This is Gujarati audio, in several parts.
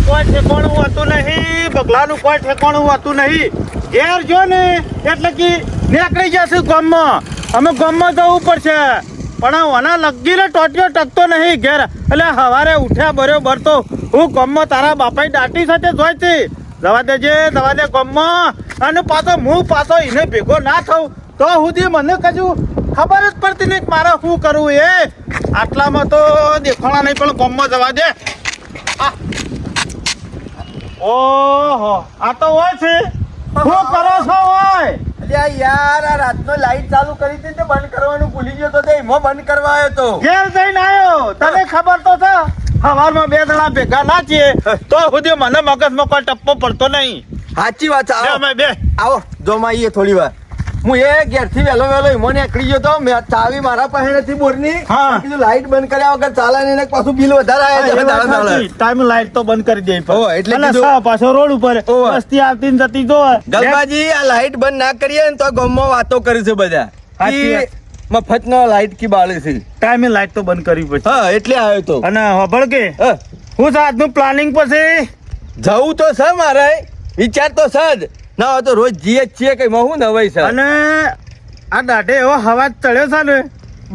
કોઈ ઠેકાણું હોતું નહીં, બગલાનું કોઈ ઠેકાણું હોતું નહીં. ઘેર જો ને એટલે કે નીકળી જશે ગામમાં. અમે ગામમાં જવું પડશે, પણ ઓના લગીને ટોટિયો ટકતો નહીં ઘેર. એટલે સવારે ઉઠ્યા બરોબર તો હું ગામમાં તારા બાપાઈ દાટી સાથે જોઈ છે. જવા દેજે ગામમાં. અને પાછો એને ભેગો ના થઉં તો સુધી મને કજું ખબર જ પડતી નહીં મારે શું કરવું. એ આટલામાં તો દેખાણા નહીં, પણ ગામમાં જવા દે. ઓહો, આ તો હોય છે. શું કરો છો હોય? યાર આ રાતનો લાઈટ ચાલુ કરી હતી તે બંધ કરવાનું ભૂલી ગયો તો તે એમાં બંધ કરવા આવ્યો તો. ઘેર જઈને આવ્યો. તને ખબર તો છે સવારમાં 2 જણા ભેગા ના છીએ તો સુધી મને મગજમાં કોઈ ટપ્પો પડતો નહીં. સાચી વાત છે. બે આવો જોમાં આવીએ થોડી વાર. હું એ ઘેરથી વહેલો એમાં નીકળી ગયો તો. મેં ચાવી મારા પાસે નથી બોરની. હા. કીધું લાઈટ બંધ કર્યા વગર ચાલે ને પાછું બિલ વધારે આવે. ટાઈમ લાઈટ તો બંધ કરી દે. એટલે અને પાછો રોડ ઉપર વસ્તી આવતી ને જતી જો. ગલબાજી આ લાઈટ બંધ ના કરીએ ને તો ગામમાં વાતો કરે છે બધા. સાચી વાત. મફતનો લાઈટ કી બાળે છે. ટાઈમે લાઈટ તો બંધ કરવી પડશે. હા એટલે આવ્યો તો. અને હબળ કે હું છે આજનું પ્લાનિંગ પછી જવું તો છે મારે. વિચાર તો છે જ. ના હોય તો રોજ જીએ જ છીએ કઈ હું નવાઈ છે. અને આ દાઢે એવો હવા ચડ્યો છે ને,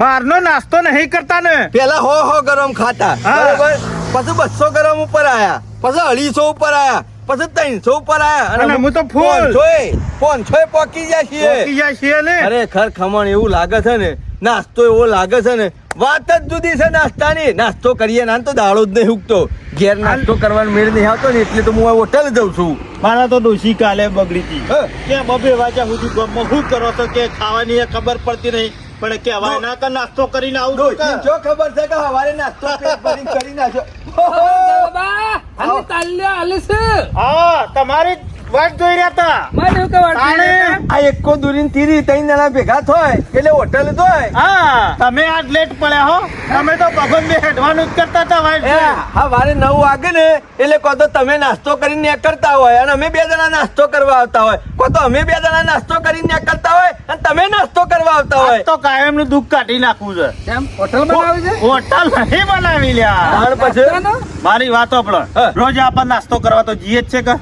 બહારનો નાસ્તો નહીં કરતા ને. પેલા હો ગરમ ખાતા બરોબર, પછી 200 ગરમ ઉપર આયા, પછી 250 ઉપર આયા, પછી 300 ઉપર આયા, અને હું તો ફૂલ 500 પોકી જાય છીએ ને. અરે ખર ખમણ એવું લાગે છે ને, નાસ્તો એવો લાગે છે ને, વાત જ જુદી છે નાસ્તાની. નાસ્તો કરીએ ના તો દાડો જ નહીં ઉગતો. ઘેર નાસ્તો કરવાનો મેળ નહીં આવતો ને એટલે તો હું હોટલ જઉં છું. મારા તો ડોશી કાલે બગડી હતી કે 2 વાગ્યા સુધી ગામમાં શું કરો છો કે ખાવાની ખબર પડતી નહીં, પણ કહેવાય ના કે નાસ્તો કરીને આવું જો ખબર છે કે સવારે નાસ્તો પેટ ભરીને કરી નાખ્યો. હા, તમારી વાત જોઈ રહ્યા હતા. આ એકો દૂરી તીરી 3 જણા ભેગા થાય એટલે હોટલ જોય. હા, તમે આજ લેટ પડ્યા હો. તમે તો ભગવાન બે હેડવાનું જ કરતા હતા વાઈટ. હા, વારે 9 વાગે ને એટલે કહો તો તમે નાસ્તો કરીને નીકળતા હોય અને અમે 2 જણા નાસ્તો કરવા આવતા હોય. કહો તો અમે 2 જણા નાસ્તો કરીને નીકળતા હોય અને તમે નાસ્તો કરવા આવતા હોય. તો કાયમ નું દુઃખ કાઢી નાખવું છે. હોટલ બનાવી છે? હોટલ નહીં બનાવી લ્યા. મારી વાત સાંભળો. રોજ આપણે નાસ્તો કરવા તો જઈએ જ છે કે.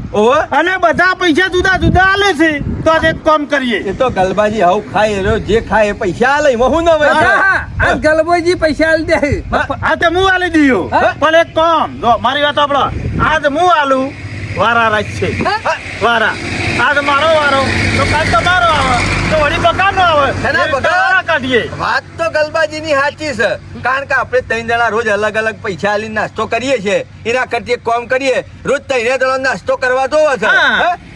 અને બધા પૈસા જુદા જુદા આલે છે તો એક કામ કરીએ. એ તો ગલબાજી હાવ ખાય રહ્યો, જે ખાય એ પૈસા આલે હું ન હોય. આ ગલબોજી પૈસા આલી દે. હા તો હું આલી દઉં, પણ એક કામ જો મારી વાત સાંભળો. આજ હું આલું, વારા રાજ છે વારા. આજ મારો વારો તો કાલ તમારો આવે તો વળી બગાનો આવે. બગાડા કાઢીએ. વાત તો ગલબાજી ની સાચી છે, કારણ કે આપણે 3 જણા રોજ અલગ અલગ પૈસા આલીને નાસ્તો કરીએ છીએ. એના કરતી એક કામ કરીએ, રોજ 3 જણા નાસ્તો કરવા જોવો છે.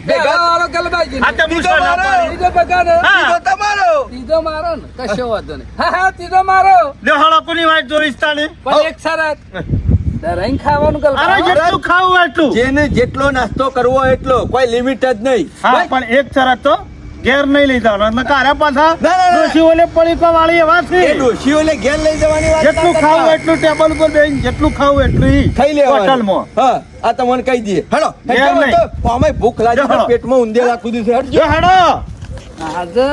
વાળો ગલબાજી આ તો ત્રીજો તમારો ત્રીજો મારો ને કશો વાંધો નહીં. હા ત્રીજો મારો. લે હળકુની વાત જોઈશ તાને. પણ એક શરત, દરેક ખાવાનું અરે ગલબા. જેટલું ખાવું એટલું. જેને જેટલો નાસ્તો કરવો એટલો, કોઈ લિમિટ જ નહીં. હા, પણ એક શરત તો ઘેર નહીં લઈ જવાનું. કારા પાછા ડોશીઓને પડીકા વાળી એવા છે. એ ડોશીઓને ઘેર લઈ જવાની વાત જેટલું ખાવું એટલું ટેબલ ઉપર બેસીને જેટલું ખાવું એટલું ખાઈ લેવાનું હોટલમાં. હા, આ તમને કહી દઈએ. હેડો આમે ભૂખ લાગી છે, પેટમાં ઊંધેડા કૂદી છે. જો હેડો. આજે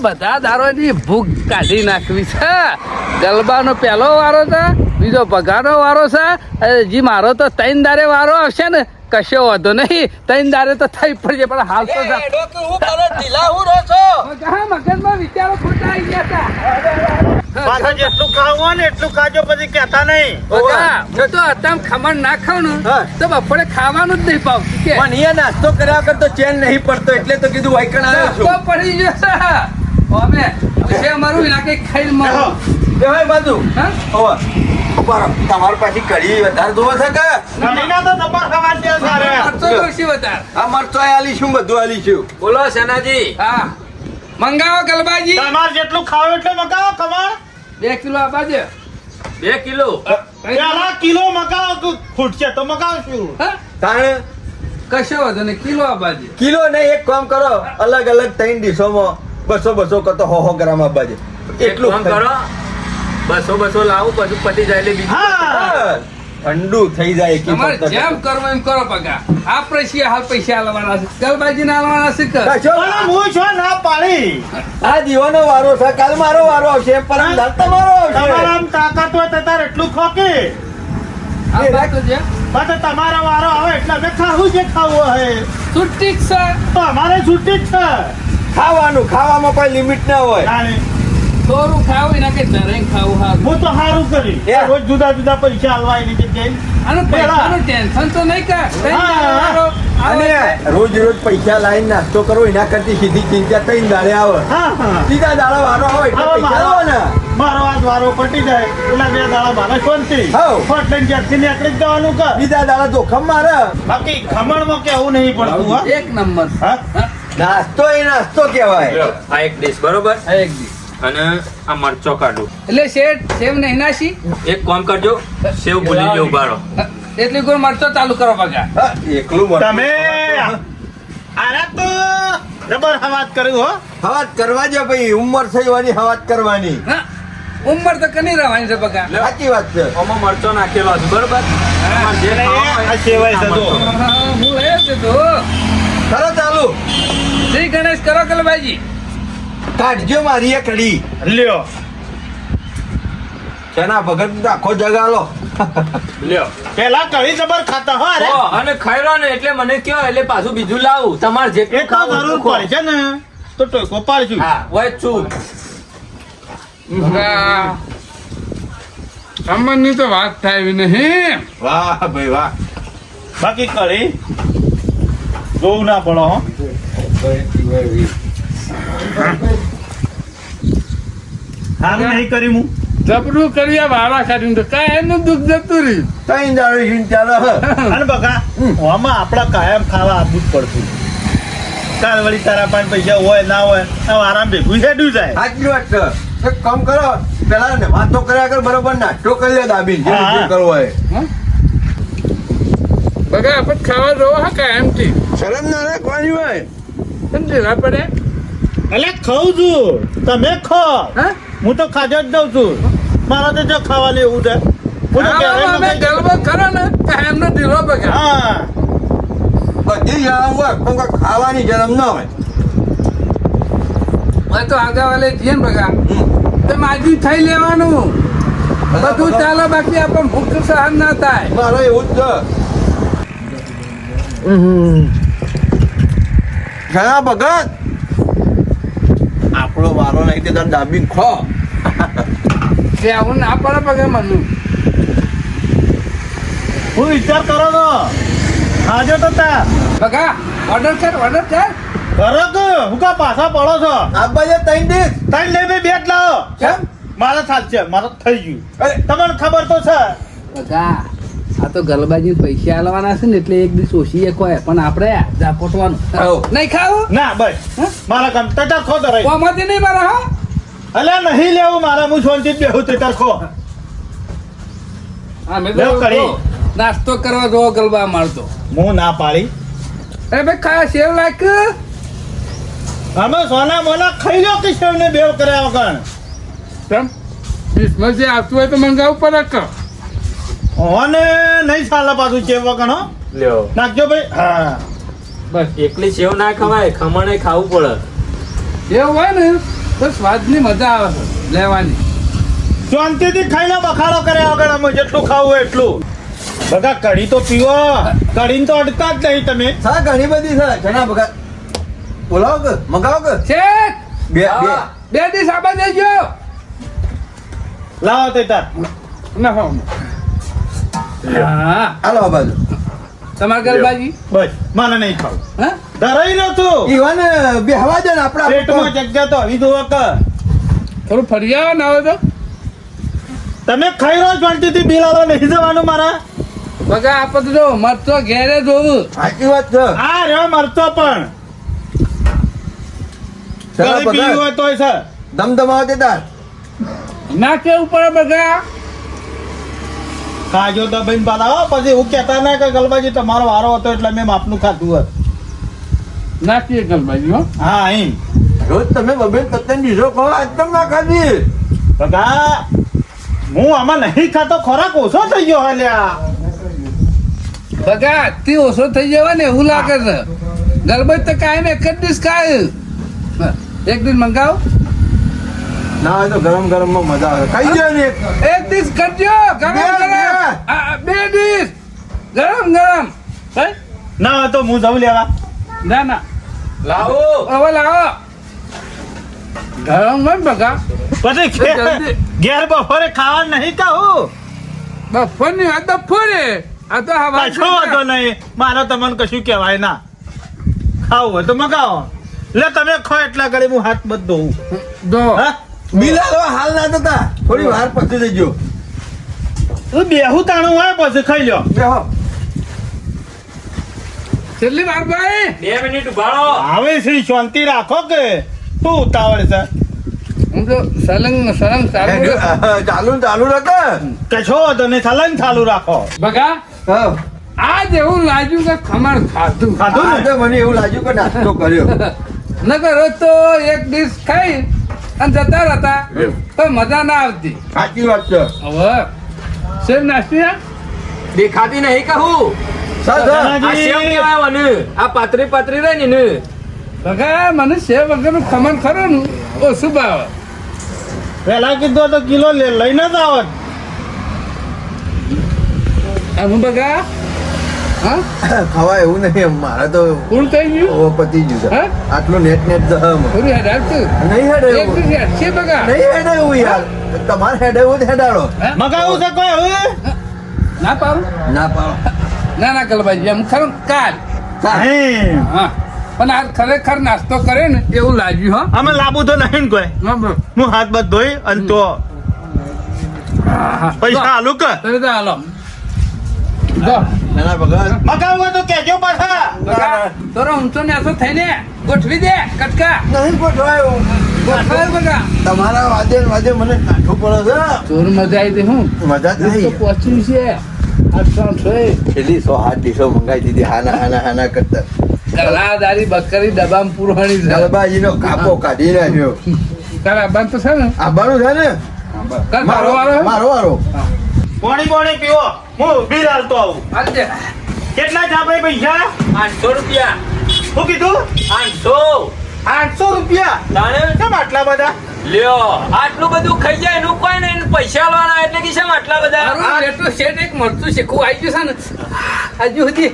બધા દારોની ભૂખ કાઢી નાખવી છે. ગલબાનો પહેલો વારો છે, બીજો પગારનો વારો છે, જી મારો તો 3 દારે વારો આવશે ને કશો વાંધો નહીં. 3 દારે તો થઈ પડશે, પણ હાલ તો મગજમાં વિચારો ખોટા આવી ગયા હતા. પાછા જેટલું ખાવું હોય ને એટલું ખાજો, પછી કહેતા નહીં. હું તો અત્યારે ખમણ ના ખાવ ને તો બપોરે ખાવાનું જ નહીં પાવતું. કે પણ અહીંયા નાસ્તો કર્યા વગર તો ચેન નહીં પડતો, એટલે તો કીધું વાયકણ આવ્યો છું. નાસ્તો પડી જશે અમે છે અમારું એના કઈ ખાઈ મારો ભાઈ બાજુ તમારી પાછી કઢી વધારે જોવો છે કે ઘણીના તો નંબર ખવા છે સારે. મરચો જોઈશે વધારે. આ મરચોય આલીશું, બધું આલીશું. બોલો સેનાજી. હા મંગાવો ગલબાજી. તમારે જેટલું ખાવ એટલું મગાવો. ખબર 2 કિલો આપાજે. 2 કિલો પેલા કિલો મગાવો. ખૂટશે તો મગાવશું. તાણે કશો વાંધો નહીં, કિલો આપાજે. કિલો નહીં, એક કામ કરો, અલગ અલગ 3 ડીશોમાં 200 કરતો 100 ગ્રામ આપવાજે. એટલું કરો, 200 લાવું, પછી પતી જાય. એટલે બીજું ઠંડુ થઈ જાય. તમારે જેમ કરવું એમ કરો પગા. આપણે છીએ હાલ પૈસા આલવાના છે, ગલબાજી ના આલવાના છે કે હું છો ના પાડી. આ દીવાનો વારો છે, કાલ મારો વારો આવશે, પરમ દાડ તમારો આવશે. તમારા તાકાત હોય તો તાર એટલું ખોકે. આ વાત તો છે. પાછો તમારો વારો આવે એટલે અમે ખાવું જે ખાવું હોય છૂટી જ છે. તો અમારે છૂટી જ છે ખાવાનું ખાવામાં કોઈ લિમિટ ના હોય. જાણે થોડું ખાવું એના કે ધરેન ખાવું હારું. હું તો સારું કરી Yeah. રોજ જુદા જુદા પૈસા હાલવા એની જગ્યાએ આનું પૈસાનું ટેન્શન તો નહીં કર. અને રોજ રોજ પૈસા લાવીને નાસ્તો કરો એના કરતી સીધી ચિંતા થઈને દાડે આવે. હા હા સીધા દાડા વારો આવે એટલે હવે પૈસા લાવો ને. મારો આજ વારો પટી જાય એટલે 2 દાડા મારે શાંતિ હાઉ. હોટલ જ્યાંથી નીકળી જ જવાનું કર બીજા દાડા જોખમ મારે. બાકી ખમણમાં કેવું નહીં પડતું હા એક નંબર. હા નાસ્તો એ નાસ્તો કહેવાય. લ્યો, આ એક ડીશ બરોબર આ એક દી. અને આ મરચો કાઢું એટલે શેઠ સેવ નહીં નાસી એક કામ કરજો સેવ ભૂલી ગયો ઉભારો એટલી કોઈ મરચો ચાલુ કરો બગા. હા, એકલું મરચું. તમે આને તો જબર હવાત કર્યું હો હવાત કરવા જો ભાઈ ઉંમર થઈ વાની હવાત કરવાની. હા, ઉંમર તો કની રહેવાની છે બગા. સાચી વાત છે. આમાં મરચો નાખેલો છે બરોબર તમારે જે અને ખાવાનું હોય આ સેવાય છે આ જો. મરચો. હું એ જ તો કરો ચાલુ. શ્રી ગણેશ કરો કલભાઈજી. કાઢજો મારી એ કડી. લ્યો તેના ભગત આખો જગાલો. લ્યો પેલા કઢી જબર ખાતા હો અરે ઓ, અને ખાયરો ને એટલે મને કયો એટલે પાછું બીજું લાવું તમારે એ જેટલું તો ખાવું જરૂર એટલું પડશે ને તો ટોકો પાડશું હા હોય જ છું બગા અમનની તો વાત થાય એવી નહીં. વાહ ભાઈ વાહ. બાકી કઢી જોવું ના પડો હો હારું નહીં કરી હું જબરું કર્યા વાળા કાઢીને તો કાંઈ એનું દુઃખ જતું રહ્યું. ત્રણ દાડે ચાલે હ. અને બકા આમાં આપડા કાયમ ખાવા આપવું જ પડતું કાલ વળી તારા પાસે પૈસા હોય ના હોય આ આરામ ભેગું હેડ્યું જાય સાચી વાત છે. એક કામ કરો પેલા ને વાતો કર્યા કર બરોબર નાસ્તો કરી લે દાબીને જે હા. જે કરવો હોય. બગા આપણે ખાવા જોવો હા કાંઈ એમથી શરમ ના રાખવાની હોય. સમજી ના પડે. એટલે ખાઉં છું તમે ખો હા હું તો ખાજો જ દઉં છું મારા તો જો ખાવાનું એવું છે હું તો ક્યારેય અમે નખાઈ- ગરબો કરો ને કાંઈ એમનો ઢીલો બગા. હા બધી જણાવ હોય પણ કોઈ ખાવાની શરમ ના હોય. હવે તો આગા વાલે જઈએ ને બગા તો માજી થઈ લેવાનું બધું ચાલે બાકી આપણને ભૂખ સહન ના થાય. મારો એવું જ છે. ઘણા ભગત આપણો વારો નહીં તે તાર દાબીને ખો. કે આવું ના પડે બગા મને. હું વિચાર કરો છો હાજો તો તા બગા ઓર્ડર કર કરો તો હું કા પાછા પડો છો આ બાજુ ત્રણ દિવસ. તાઈ લે બે બેટ લાવો કેમ? મારા થાલ છે મારો થઈ ગયું અરે તમને ખબર તો છે બગા આ તો ગલબાજી પૈસા આલવાના છે ને એટલે એક દિવસ ઓછી એક હોય પણ આપણે ઝાપટવાનું આવો. નહીં ખાવું ના બસ હા? મારા કામ તટા ખો તો રહી કોમાંથી નહીં મારા હા અલ્યા નહીં લેવું મારા હું શાંતિ જ બેહું તે ખો અમે લેવ કરી. નાસ્તો કરવા જોવો ગલબા મારતો હું ના પાડી અરે ભાઈ ખાયા સેવ લાગ અમે સોના મોના ખાઈ લો કે ને બેવ કર્યા વગર કેમ ક્રિસમસ જે આવતું હોય તો મંગાવવું પડે કે ઓને નહીં ચાલે પાછું છે વગર હો લ્યો નાખજો ભાઈ હા બસ એકલી સેવ ના ખવાય ખમણે ખાવું પડે એવું હોય ને તો સ્વાદની મજા આવે છે લેવાની. શાંતિથી ખાઈ લો બખાડો કર્યા વગર અમે જેટલું ખાવું હોય એટલું બધા કઢી તો પીવો કઢીને તો અડતા જ નહીં તમે સા ઘણી બધી છે ઘણા ભગત. બોલાવો કે મગાવો કે શેઠ બે બે હા. બે દિવસ આબા દેજો લાવો તે તાર ના હો હા હાલો આ બાજુ. તમારા ગલબાજી બસ મને નહીં ખાવું હા ધરાઈ રહ્યો તું ઈવાને બે હવા દે ને આપણા પેટમાં જગ્યા તો આવી દો કે થોડું ફરી આવો ના હોય તો તમે ખાઈ રહ્યો શાંતિથી બિલાડો નહીં જવાનું મારા બગા આપણે જો મરચો ઘેરે જોવું સાચી વાત છે. આ રહ્યો મરતો પણ ચાલો કઢી પીવી ભગત હોય તોય છે ધમધમાવો તે તાર. ના કેવું પડે બગા ખાજો તો ભાઈ પાછા પછી એવું કહેતા ના કે ગલબાજી તમારો વારો હતો એટલે મેં માપનું ખાધું હોત ના કે ગલબાજી હો હા એમ રોજ તમે બબે તત્તન ડીશો કહો આજ તમ ના ખાધી. બગા હું આમાં નહીં ખાતો ખોરાક ઓછો થઈ ગયો હાલ્યા બગા તે ઓછો થઈ જવા ને એવું લાગે છે ગલબાજી તો કાયમ એક જ દિવસ ખાય એક દિવસ મંગાવો ના હોય તો ગરમ ગરમ માં મજા આવે ખાઈ જાય ને એક. એક દિવસ કરજો ગરમ બે, ગરમ બે. બે દિવસ ગરમ ભાઈ ના હોય તો હું જાઉં લેવા. ના ના લાવો હવે લાવો ગરમ હોય ને બગા પછી જલ્દી. ઘેર બપોરે ખાવા નહીં કહું. બફોરની વાત બફોરે આ તો હવા કશો વાંધો નહીં, મારો તમને કશું કહેવાય ના. ખાવું હોય તો મગાવો. લે તમે ખો એટલા ઘડી હું હાથ બધ ધોઉં. દો હા બિલ આલવા હાલ ના થતા થોડી વાર પછી જજો. તું બેહું તાણું હોય પછી ખાઈ લ્યો. બેહો. છેલ્લી વાર ભાઈ 2 મિનિટ ઉભારો આવે છે શાંતિ રાખો કે તું ઉતાવળ છે. હું તો સલંગ ચાલુ ચાલુ રાખે. કશો વાંધો નહીં, સલંગ ચાલુ રાખો. બગા હા. આજ એવું લાગ્યું કે ખમણ ખાધું ખાધું ને? આજે મને એવું લાગ્યું કે નાસ્તો કર્યો. નકર રોજ તો એક ડીશ ખાઈ અને જતા રહેતા તો મજા ના આવતી. સાચી વાત છે. હવે શેર નાસ્તી આ? દેખાતી નહીં કહું સર આ સેવ કેવાય મને આ પાતરી પાતરી રહી ને બગા મને શેર વગરનું ખમણ ખરો ને ઓછું ભાવે. પેલા કીધું તો કિલો લઈને જ આવત. આનું બગા હા ખવાય એવું નહીં મારે તો પૂરું થઈ ગયું ઓ પતી ગયું છે. હા? આટલું નેટ નેટ જશે આમાં. પૂરું હેડાડતું નહીં હેડે એક એવું. ડીશ હેડ છે બગા નહીં હેડે એવું યાર. તમારે હેડે એવું જ હેડાડો. હે? મગાવું છે કોઈ હવે? ના પાડું ના પાડો. ના ના કલબાજી એમ ખરું કાલ નહીં. હા પણ આ ખરેખર નાસ્તો કરે ને એવું લાગ્યું હા અમે લાંબુ તો નહીં ને કોઈ. હા બસ. હું હાથ બધ ધોઈ અને તો હા. પૈસા આલું કે તને તો હાલો જો ના ના ભગવાન. મગાવું હોય તો કહેજો પાછા. બગા તારો ઊંચો નેસો થઈને ગોઠવી દે કટકા નહીં ગોઠવાયું. ગોઠવાય બગા તમારા વાદે ને વાદે મને કાઠું પડે છે. ચોર મજા આવી હતી હું મજા તો થઈ. પહોંચ્યું છે 800 એટલી 108 ડીશો મંગાવી દીધી હાના હાના હાના કરતા. ગલાદારી બકરી ડબ્બામાં પૂરવાની છે ગલબાજીનો કાપો કાઢી નાખ્યો. તારા બંધ તો છે ને આબાનું છે ને? કાલ મારો વારો મારો વારો. પાણી પાણી પીવો, હું બિલ હાલતો આવું. હાલજે. કેટલા છે આપણે પૈસા? 800 રૂપિયા શું કીધું? 800 800 રૂપિયા. તાણે કેમ આટલા બધા? લ્યો આટલું બધું ખાઈ જાય એનું કોઈ નહીં એને પૈસા આલવાના એટલે કે શેમ આટલા બધા મારું બેટું શેઠ એક મળતું શીખવું આવી ગયું છે ને હજુ સુધી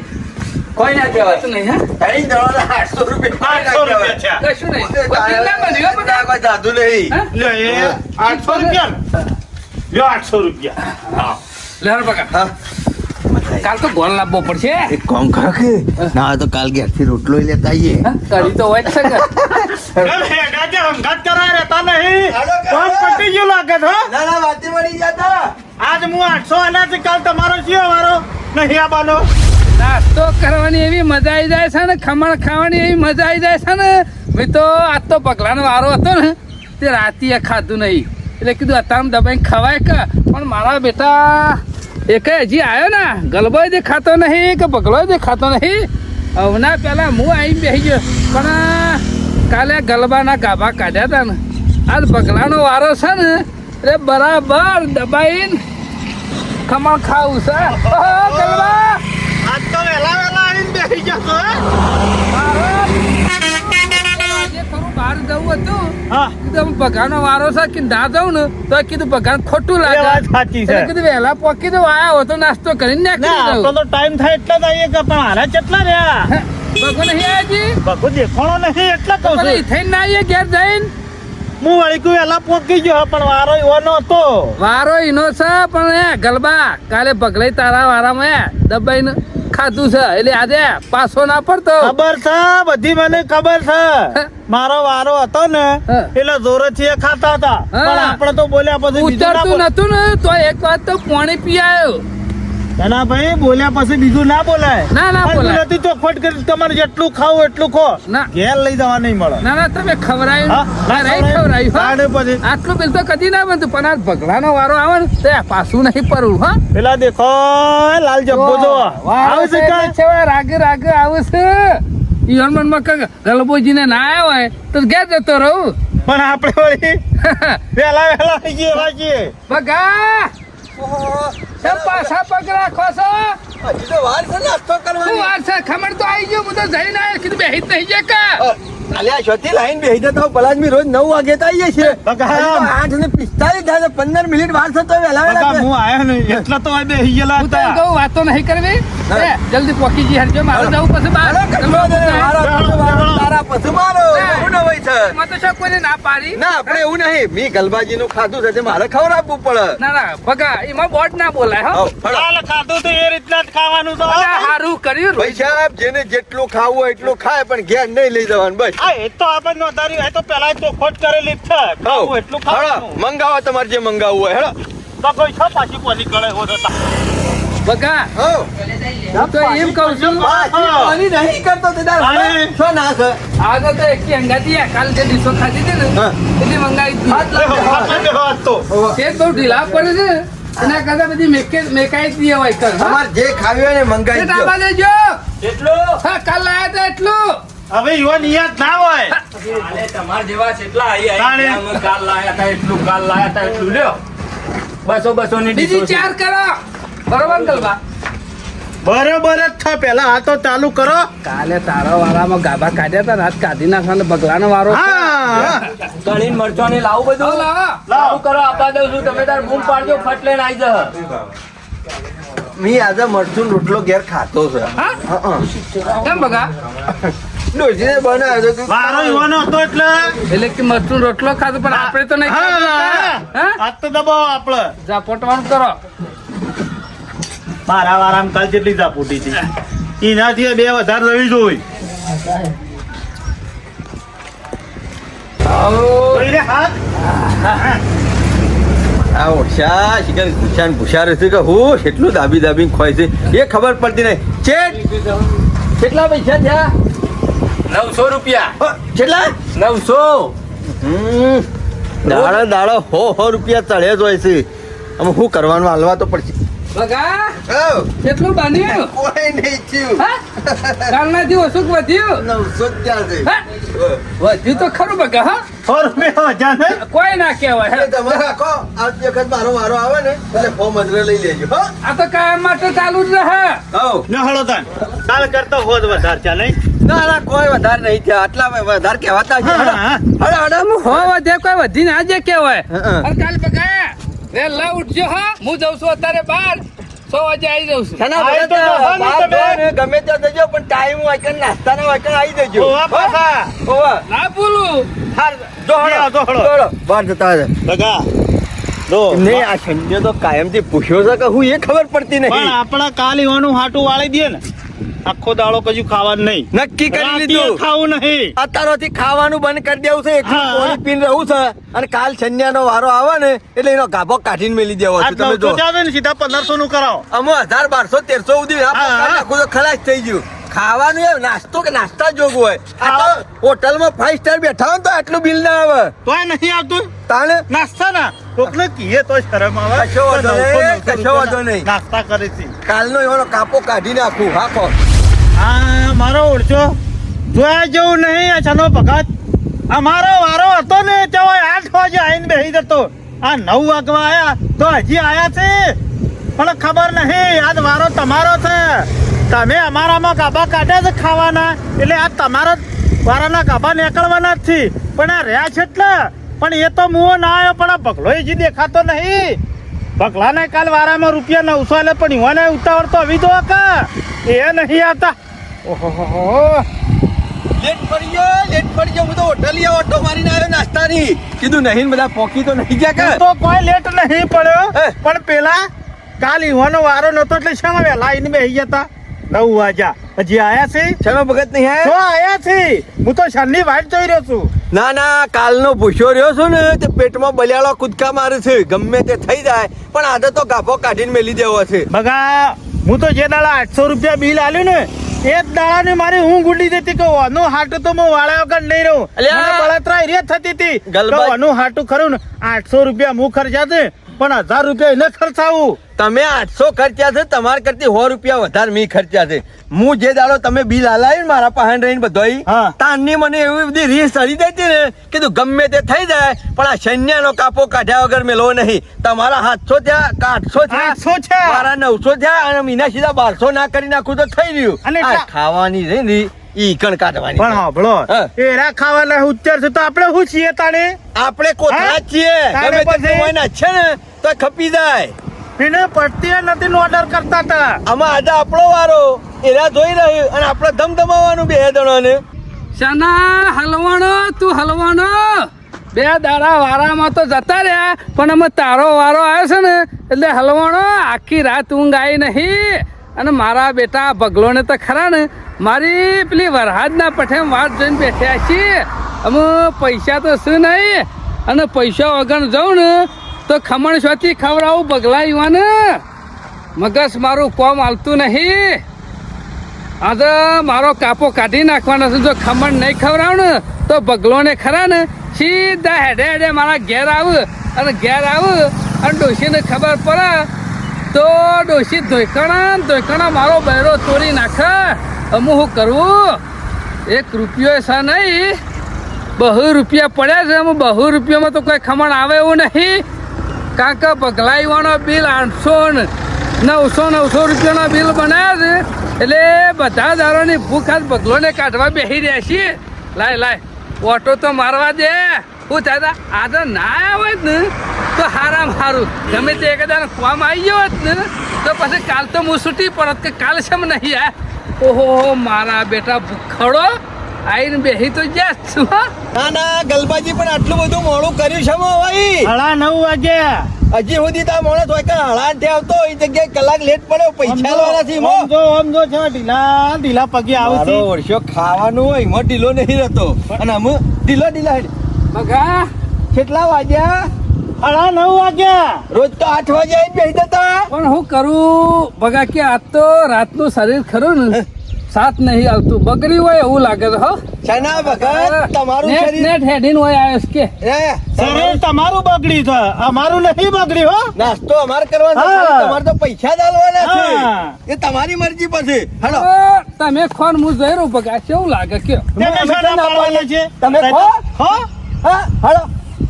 કોઈ ના કહેવાય નહીં હા ત્રણ જણાના 800 રૂપિયા. 800 રૂપિયા છે. કશું નહીં વકીલ ના બન્યો બધા. કોઈ જાદુ નહીં. હા? લ્યો એ 800 રૂપિયા. લ્યો 800 રૂપિયા. હા. લેહાર બકા હા. કાલ તો ગોળ લાવવો પડશે એક કામ કરો કે ના તો કાલ ઘેરથી રોટલો લેતા આવીએ. હા? કરી તો હોય જ છે કે એમ હેડા જે હંગાત કરાય રહેતા નહીં. કોણ પટી ગયું લાગે છે, હો? ના ના વાતે મળી જતા. આજ હું 800 આલ્યા છે, કાલ તમારો છે વારો નહીં આવવાનો. નાસ્તો કરવાની એવી મજા આવી જાય છે ને ખમણ ખાવાની એવી મજા આવી જાય છે ને મેં તો આજ તો પગલાનો વારો હતો ને તે રાતીએ ખાધું નહીં એટલે કીધું અત્યારે દબાઈને ખવાય કે પણ મારા બેટા એકે હજી આવ્યો ને ગલબોય દેખાતો નહીં કે પગલોય દેખાતો નહીં હવના પહેલા હું આવી બેસી ગયો પણ કાલે ગલબાના ગાભા કાઢ્યા હતા ને આજ પગલાનો વારો છે ને એટલે બરાબર દબાઈને ખમણ ખાવું છે ઓહો, ગલબા આજ તો વહેલા વહેલા આવીને બેસી જશો, હે? આજે થોડું બહાર જવું હતું હા, કીધું પગારનો વારો છે કે ના જાઉં ને તો કીધું પગાર ખોટું એ લાગે વાત સાચી છે. એટલે કીધું વહેલા પોકી દઉં આયા હો તો નાસ્તો કરીને ના, નીકળી આપણો જાઉં તો ટાઈમ થાય એટલે જ આવીએ કે પણ હારા કેટલા રહ્યા? બગો નહીં આજી બગુ દેખાણો નહીં એટલે કહું પણ છું. થઈને ના આવીએ ઘેર જઈને હું વળી કોઈ વહેલા પહોંચી ગયો પણ વારો એવો નહોતો. વારો ઈનો છે પણ એ ગલબા કાલે પગલાઈ તારા વારામાં દબાઈને ખાધું છે એટલે આજે પાછો ના પડતો ખબર છે, બધી મને ખબર છે. મારો વારો હતો ને હા. એટલે જોરેથી એ ખાતા હતા હા. પણ આપણે તો બોલ્યા પછી બીજું ના ઉતરતું બોલ- નતું ને તો એક વાત તો પાણી પી આવ્યો ના ભાઈ, બોલ્યા પછી બીજું ના બોલાય. ના, ના પણ બોલાય. નથી તો ખોટ કરી તમારે જેટલું ખાવું એટલું ખો. ના. ઘેર લઈ જવા નહીં મળે. ના ના તમે ખવડાયું હા? ના નહીં ખવડાયું હા? તાણે પછી આટલું બિલ તો કદી ના બનતું પણ આ ભગલાનો વારો આવે ને તે પાછું નહીં પડવું હા પેલા દેખો લાલ જબ્બો જો આવે છે કાંઈ? રાગે રાગે આવે છે ઈવન મનમાં કે ગલબોજીને ના આવ્યો હોય તો ઘેર જતો રહું પણ આપણે વળી વહેલા વહેલા આવી જઈએ, વાંચીએ. બગા કેમ પાછા પગ રાખો છો હજી તો વાર છે નાસ્તો શું કરવાની. વાર છે ખમણ તો આવી ગયો હું તો જઈને આવ્યો કીધું બેહી જ નહીં જાય કા અલ્યા શોથી લાઈન બેહી જતા ભલા જ રોજ 9 વાગે તો આવીએ છીએ બગા. 8:45 થાય 15 મિનિટ વાર થતો વહેલા બગા, વહેલા હું આયો ને એટલા તો આ બેહી ગયેલા હું તો એમ હતા. કહું વાતો નહીં કરવી હા. એ, જલ્દી પોકી જી હરજો મારે જવું પછી બહાર. અરે કશો દે, મારો પછી મારો, તારા પછી મારો એવું ન હોય છે એમાં તો શું કોઈને ના પાડી ના આપણે એવું નહીં મી ગલબાજી નું ખાધું છે તે મારે ખવડાવવું પડે ના ના ભગા એમાં બોટ ના બોલાય હો હઉ, ફળો. હાલ ખાધું તો એ રીતના જ ખાવાનું તો બધા હારું કર્યું ભાઈ સાહેબ જેને જેટલું ખાવું હોય એટલું ખાય પણ ઘેર નહીં લઈ જવાનું બસ હા, એ તો આપણે નોંધાર્યું એ તો પેલા ચોખોટ કરેલી જ છે ખાવું એટલું હળો, ખાવાનું મંગાવો તમારે જે મંગાવવું હોય હેડો તો કોઈ છો પાછી કોની ગળે હો જતા ભગા હો. હું તો એમ કહું છું પાણી નહીં કરતો તે તાર પાણી. શું ના છે આગળ તો એક અંગાતી આ કાલ જે ડીશો ખાધી હતી ને હા. એટલી મંગાવી હતી આટલા વાત તો તે બહુ ઢીલા પડે છે એના કરતા બધી મેકાઈ જ દઈએ હોય કર હા? તમારે જે ખાવી હોય ને મંગાવી એ દો ડાબા દેજો એટલું હા કાલ લાયા હતા એટલું હવે યુવાન યાદ ના હોય અરે તમાર જેવા કેટલા આઈ તાણે. આઈ કાલ લાયા હતા એટલું કાલ લાયા હતા એટલું લ્યો 200 ની બીજી ડીશો છે. ચાર કરો બરોબર ગલબા બરોબર જ છે પેલા આ તો ચાલુ કરો કાલે તારા વાળામાં ગાભા કાઢ્યા હતા ને આજ કાઢી નાખવાનો બગલાનો વારો છે. હા તળીને મરચાંને લાવું લાવો, બધું લાવો. લાવું કરો આપવા દઉં છું તમે તાર બૂમ પાડજો ફટ લઈને આઈ જા મી આજે મરચું રોટલો ઘેર ખાતો છે હા કેમ બગા ડોશીને બનાવ્યો તો તું મારો યુવાનો હતો એટલે એટલે કે મરચું રોટલો ખાધો પણ આપણે તો નહીં હા ખાધું. હા આજ તો દબાવો આપડે જા પોટવાનું કરો મારા વારામાં કાલ જેટલી ઝાપુટી હતી એનાથી બે વધારે રવી જોઈ જોઈ લે હાથ આ ઓછા શિકાર ભૂષાન ભૂષા રહેશે કે હું એટલું દાબી દાબીને ખોય છે એ ખબર પડતી નહીં ચેટ કેટલા પૈસા થયા 900 રૂપિયા કેટલા 900 દાડો દાડો હો રૂપિયા ચડે જ હોય છે અમે શું કરવાનું હાલવા તો પડશે બગા કેટલું બન્યું કોઈ નહીં થયું હા કાલનાથી ઓછું કે વધ્યું 900 ત્યાં છે હા? વધ્યું તો ખરું બગા હા 100 રૂપિયા વધ્યા ને કોઈ ના કહેવાય એટલે તમે રાખો આ વખત મારો વારો આવે ને એટલે ફોર્મ અજરે લઈ લેજો હો આ તો કાયમ માટે ચાલુ જ રહે હઉ. ન હળો તાન કાલ કરતો હોત વધારે ચાલે ના ના કોઈ વધારે નહીં થયા આટલા વધારે કહેવાતા છે હા, હા. હડો હડો હો વધે કોઈ વધી ના જે કહેવાય હા. અને કાલ બગા વહેલા ઉઠજો હા હું જઉં છું અત્યારે બહાર 6 વાગે આવી જાઉં છું ખાના આ તો બનાવતા જવાનું બહાર તમે. જવાનું ગમે ત્યાં જજો પણ ટાઈમ હોય કે નાસ્તાના હોય કે આવી જજો ઓવા પાછા. ઓવા ના ભૂલું હાર દોડો દોડો દોડો બહાર જતા હતા બગા દો નહીં આ શન્ય તો કાયમથી પૂછ્યો છે કે હું એ ખબર પડતી પણ નહીં આપણા કાલ ઈવાનું હાટું વાળી દે ને આખો દાડો કજુ ખાવાનું નહીં નક્કી કરી રાતે લીધું ખાવું નહીં અત્યારથી ખાવાનું બંધ કરી દેવું છે એકલું હા. પાણી પીને રહું છે અને કાલ શન્યાનો વારો આવે ને એટલે એનો ગાભો કાઢીને મેલી દેવો આ છે તમે 900 જો ચાલે ને સીધા 1500 નું કરાવો અમો 1000 1200 1300 સુધી આ હા, હા. આખું તો ખલાસ થઈ ગયું ખાવાનું એ નાસ્તો કે નાસ્તા જોગ હોય આ તો હોટલમાં 5 સ્ટાર બેઠા હોય ને તો આટલું બિલ ના આવે તોય નહીં આવતું તાણે નાસ્તા ના કોકને કીએ તો શરમ આવે કશો વાંધો નહીં, 900 કશો વાંધો નહીં. નાસ્તા કરે છે કાલનો એનો કાપો કાઢી નાખું હાખો આ મારો ઓળચો જોયા જેવું નહીં આ છનો ભગત અમારો વારો હતો ને તો 8 વાગે આવીને બેસી જતો આ 9 વાગવા આયા તો હજી આયા છે પણ ખબર નહીં આજ વારો તમારો છે તમે અમારામાં ગાભા કાઢ્યા છે ખાવાના એટલે આ તમારો વારાના ગાભા નીકળવાના જ છે પણ આ રહ્યા છે એટલે પણ એ તો મુઓ ના આવ્યો પણ આ ભગલો હજી દેખાતો નહીં ભગલાને કાલ વારામાં રૂપિયા 900 લે પણ ઈવાને ઉતાવળ તો આવી દો કા એ નહીં આવતા ઓહો લેટ પડી ગયો હું તો હોટલીએ ઓટો મારીને આવ્યો નાસ્તાની કીધું નહીં ને બધા પોકી તો નહીં ગયા કે તો કોઈ લેટ નહીં પડ્યો હે? પણ પેલા કાલ ઈવાનો વારો નતો એટલે શામાં વહેલા આવીને બેસી ગયા 9 વાગ્યા હજી આયા છે શેનો ભગત નહીં હે જો આયા છે હું તો શાનની વાટ જોઈ રહ્યો છું ના ના કાલનો ભૂસ્યો રહ્યો છું ને તે પેટમાં બલિયાળો કૂદકા મારે છે ગમે તે થઈ જાય પણ આજે તો ગાભો કાઢીને મેલી દેવો છે બગા હું તો જે દાડા 800 રૂપિયા બિલ આલ્યું ને એ જ દાડાની મારી ઊંઘ ઉડી જતી કે વાનું હાટું તો હું વાળા વગર નહીં રહું અલ્યા! મને બળતરા એ થતી હતી ગલબા- કે વાનું હાટું ખરું ને 800 રૂપિયા હું ખર્ચા છે પણ 1000 રૂપિયા એને ખર્ચાવું તમે 800 ખર્ચ્યા છે તમારા કરતી 100 રૂપિયા વધારે મી ખર્ચ્યા છે હું જે દાડો તમે બિલ આલાવ્યું ને મારા પાસે રહીને બધોય હા. તારની મને એવી બધી રીસ ચડી જતી ને કીધું ગમે તે થઈ જાય પણ આ સૈન્યનો કાપો કાઢ્યા વગર મેલો નહીં તમારા 700 થયા કે 800 800 છે. મારા 900 થયા અને મહિના સીધા 1200 ના કરી નાખું તો થઈ રહ્યું અને આ ખાવાની રહી ને ઈ કણ કાઢવાની પણ હાંભળો હા. એરા ખાવાના ઉચ્ચાર છે તો આપણે શું છીએ તાણે આપણે કોથળા જ છીએ તારે ગમે પછી? તે હોય ને છે ને તો ખપી જાય એને પડતી નથી ઓર્ડર કરતા હતા આમાં આજે આપણો વારો એરા જોઈ રહ્યું અને આપણે ધમધમાવાનું બે જણાને શાના હલવાણો તું હલવાણો બે દાડા વારામાં તો જતા રહ્યા પણ અમે તારો વારો આવ્યો છે ને એટલે હલવાણો આખી રાત ઊંઘ આવી નહીં અને મારા બેટા ભગલોને તો ખરા ને મારી પેલી વરહાદના પઠેમ વાત જોઈને બેઠ્યા છીએ અમે પૈસા તો શું નહીં અને પૈસા વગર જાઉં ને તો ખમણ શોથી ખવડાવું બગલા યુવાને મગજ મારું કોમ હાલતું નહીં આજે મારો કાપો કાઢી નાખવાનો છે જો ખમણ નહીં ખવડાવ ને તો બગલોને ખરા ને સીધા હેડે હેડે મારા ઘેર આવ અને ઘેર આવ અને ડોશીને ખબર પડે તો ડોશી ધોઈકણા મારો બૈરો તોડી નાખે અમુક શું કરવું 1 રૂપિયો છે નહીં બહુ રૂપિયા પડ્યા છે અમે બહુ રૂપિયામાં તો કોઈ ખમણ આવે એવું નહીં કારણ કે બગલાઈવાનો બિલ 800 ને 900 રૂપિયાનો બિલ બનાવ્યા છે એટલે બધા દારોની ભૂખ હાથ બગલોને કાઢવા બેસી રહ્યા છીએ લાય ઓટો તો મારવા દે શું થાય આજે ના આવે ને તો હારામ હારું ગમે તે એકદાર કોમ આવી ગયો હોત ને તો પછી કાલ તો હું છૂટી પડત કે કાલ શેમ નહીં આ ઓહો મારા બેટા ભૂખડો આઈને બેસી તો જ્યાં છું ના ના ગલબાજી પણ આટલું બધું મોડું કર્યું છે ભાઈ 9:30 વાગ્યા હજી સુધી તાર માણસ હોય કે હળાંઠે આવતો એ જગ્યાએ કલાક લેટ પડ્યો પૈસા લેવાના છે મો સમજો છે ઢીલા પગે આવે છે મારો વર્ષો ખાવાનું હોય એમાં ઢીલો નહીં રહેતો અને અમે ઢીલા હેડ બગા કેટલા વાગ્યા 9:30 વાગ્યા રોજ તો 8 વાગે આવીને બેસી જતા પણ હું કરું બગા કે આજ તો રાતનું શરીર ખરું ને સાથ નહીં આવતું બગડી હોય એવું લાગે છે હો શાના ભગત તમારું નેટ શરીર નેટ હેડીન હોય આવ્યો છે કે એ, શરીર તમારું બગડી છે અમારું નહીં બગડી હો નાસ્તો અમારે કરવાનો છે, હા. તમારે તો પૈસા જ આલવાના હા. છે એ તમારી મરજી પછી હેલો તમે ખોન હું જોઈ રહ્યું બગા કેવું લાગે કયો તમે શાના પાડવાના છે તમે ખો? હો હા હેલો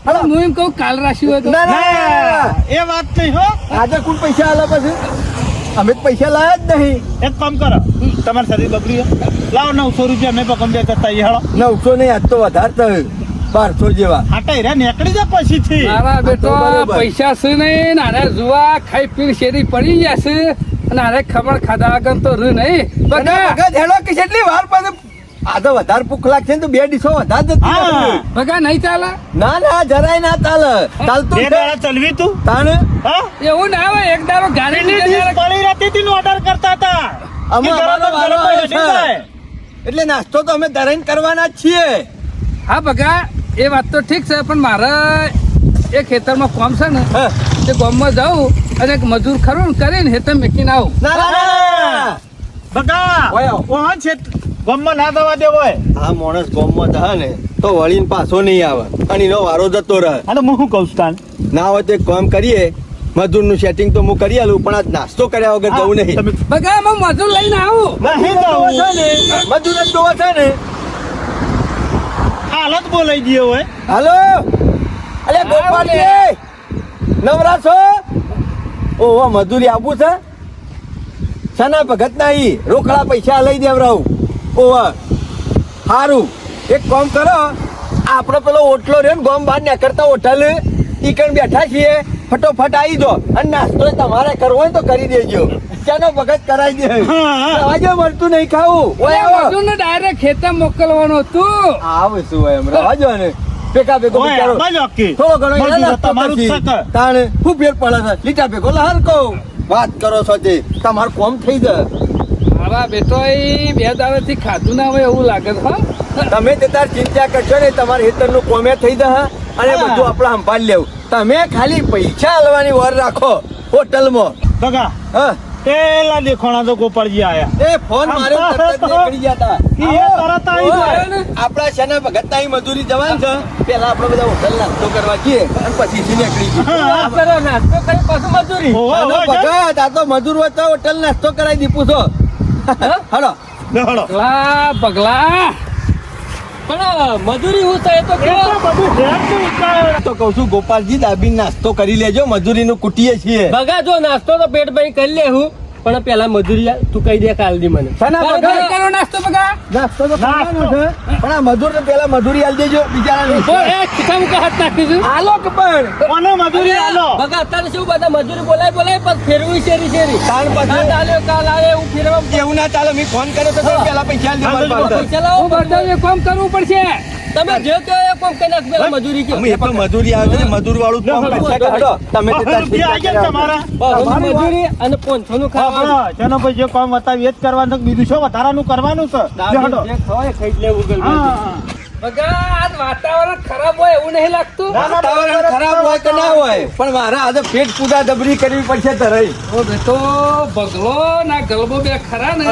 હેલો હું એમ કહું કાલ રાખ્યું હોય તો ના ના ના એ વાત નહીં હો આજે કોણ પૈસા આલે પછી અમે તો પૈસા લાયા જ નહીં એક કામ કરો તમારું શરીર બગડ્યું લાવો 900 રૂપિયા મેં પકમ દે કરતા હેળો 900 નહીં આજ તો વધારે થયું 1200 જેવા હાટા હીરા નીકળી જા પછી થી મારા બેટો બરોબર. પૈસા છે નહીં નાના જુવા ખાઈ પીને શેરી પડી જશે અને આને ખબર ખાધા વગર તો રૂ નહીં બગા બગા હેલો કે કેટલી વાર પછી આ તો વધારે ભૂખ લાગશે ને તો 2 ડીશો વધારે જતી હા. રહેશે. બગા નહીં ચાલે ના ના જરાય ના ચાલે ચાલતું બે છે. દાડા ચલવી તું તાણે હા એવું ના હોય એક દારો ગાડી કેટલી ડીશ પડી રહેતી હતી ને ઓર્ડર કરતા હતા અમે કે અમારો ગરમ જ વારો ગરમ જ આવ્યો હટી છે. જાય. એટલે નાસ્તો તો અમે ધરાઈને કરવાના જ છીએ હા બગા એ વાત તો ઠીક છે પણ મારે એ ખેતરમાં કોમ છે ને હા. તે ગામમાં જાઉં અને એક મજૂર ખરું ને કરીને હેતર મેકીને આવું ના ના ના બગા ઓય આવો. ઓહન છે ગમમાં ના દવા દે હોય આ માણસ ગોમમાં જશે ને તો વળીને પાછો નહીં આવે અને એનો વારો જતો રહે અને હું શું કહું છું તાન ના હોય તો એક કામ કરીએ મજૂરનું સેટિંગ તો હું કરી આલું પણ આ નાસ્તો કર્યા વગર જવું નહીં તમે બગા હું મજૂર લઈને આવું નહીં મજૂર જ જવું. જોવે છે ને મજૂર જ જોવે છે ને હાલત બોલાઈ ગયો હોય હાલો અલે ગોપાલજી નવરા છો ઓહો મજૂરી આપવું છે શાના ભગત નહીં રોકડા પૈસા લઈ દેવરાવું ઓહો સારું એક કામ કરો આપણો પેલો ઓટલો રહ્યો ને ગોમ બહાર નીકળતા હોટલ ઈ કણ બેઠા છીએ ફટોફટ આવી જો અને નાસ્તો તમારે કરવો હોય તો કરી દેજો ચાનો ભગત કરાવી દે હા. આજે મળતું નહીં ખાવું ઓય આવો મજૂર ને ડાયરેક્ટ ખેતર મોકલવાનું હતું આવે શું હોય હમણાં આજો ને ભેગા ભેગો ઓય, બિચારો બાજુ ઓકે. થોડો ઘણો મજૂર એના નાસ્તો તમારું જ કરશી. છે કે? તાણે શું ફેર પડે છે લીટા ભેગો લહર કહું વાત કરો છો તે તમારું કોમ થઈ જાય મારા બેટો એ બે દાડાથી ખાધું ના હોય એવું લાગે છે હો તમે તે તાર ચિંતા કરશો ને તમારા હેતરનું કોમે થઈ જાય અને હા. બધું આપણે સંભાળી લેવું તમે ખાલી પૈસા આલવાની વાર રાખો હોટલમાં બગા હા પેલા દેખોણા તો ગોપાળજી આયા એ ફોન માર્યો તરત જ નીકળી ગયા તા. ઈ એ તરત આવી ઓય, જાય ને. આપણા શેના ભગત ની મજૂરી જવાનું છે પેલા આપણે બધા હોટલ નાસ્તો કરવા જઈએ અને પછી થી નીકળી જઈએ હા. કરો નાસ્તો કરી પાછું મજૂરી ઓહો, આનો ઓહો, છે? ભગત આ તો મજૂર હોય તો હોટલ નાસ્તો કરાવી દીપું છો હલો લેવડો. પગલા પણ મજૂરી હું થાય તો એ તો બધું ઢેરનું ઉતાવળ. તો કઉ છું ગોપાલજી દાબી નાસ્તો કરી લેજો મજૂરીનું કુટીએ છીએ બગા જો નાસ્તો તો પેટ ભાઈ કરી લે હું પણ પેલા મજૂરી તું કહી દે કાલની મને બરાબર, કરો નાસ્તો બગા. નાસ્તો તો કરવાનો છે પણ આ મજૂર ને પેલા મજૂરી આલી દેજો બિચારા ઓ, એ ખિસ્સા મૂકા હાથ નાખીશું. આલો કે પણ કોને મજૂરી આલો બગા અત્યારે શું બધા મજૂરી બોલાય પણ ફેરવી શેરી તાણ પછી કાલ આવે એવું ફેરવા એવું ના ચાલે મેં ફોન કર્યો તો પેલા પૈસા આલી દે મારી પાસે પૈસા લાવો બધાએ કામ કરવું પડશે. તમે જે કહો એ કામ કરી નાખ પેલા મજૂરી કે અમે પણ મજૂરી આવે છે મજૂર વાળું કામ કરશે કે હડો તમે તે તાર રૂપિયા આઈ ગયા તમારા બસ મજૂરી અને 500 નું ખાવાનું હા, ચલો ભાઈ જે કામ બતાવી એ જ કરવાનું છે. બીજું શું વધારાનું કરવાનું છે લે હટો. જે ખવાય ખાઈ જ લેવું ગમે હા, હા. બગા, આજ વાતાવરણ ખરાબ હોય એવું નહીં લાગતું. વાતાવરણ ખરાબ હોય કે ના હોય પણ મારા આજે પેટ પૂજા ડબરી કરવી પડશે તરઈ ઓ બેટો, બગલો ના ગલબો બે ખરા ને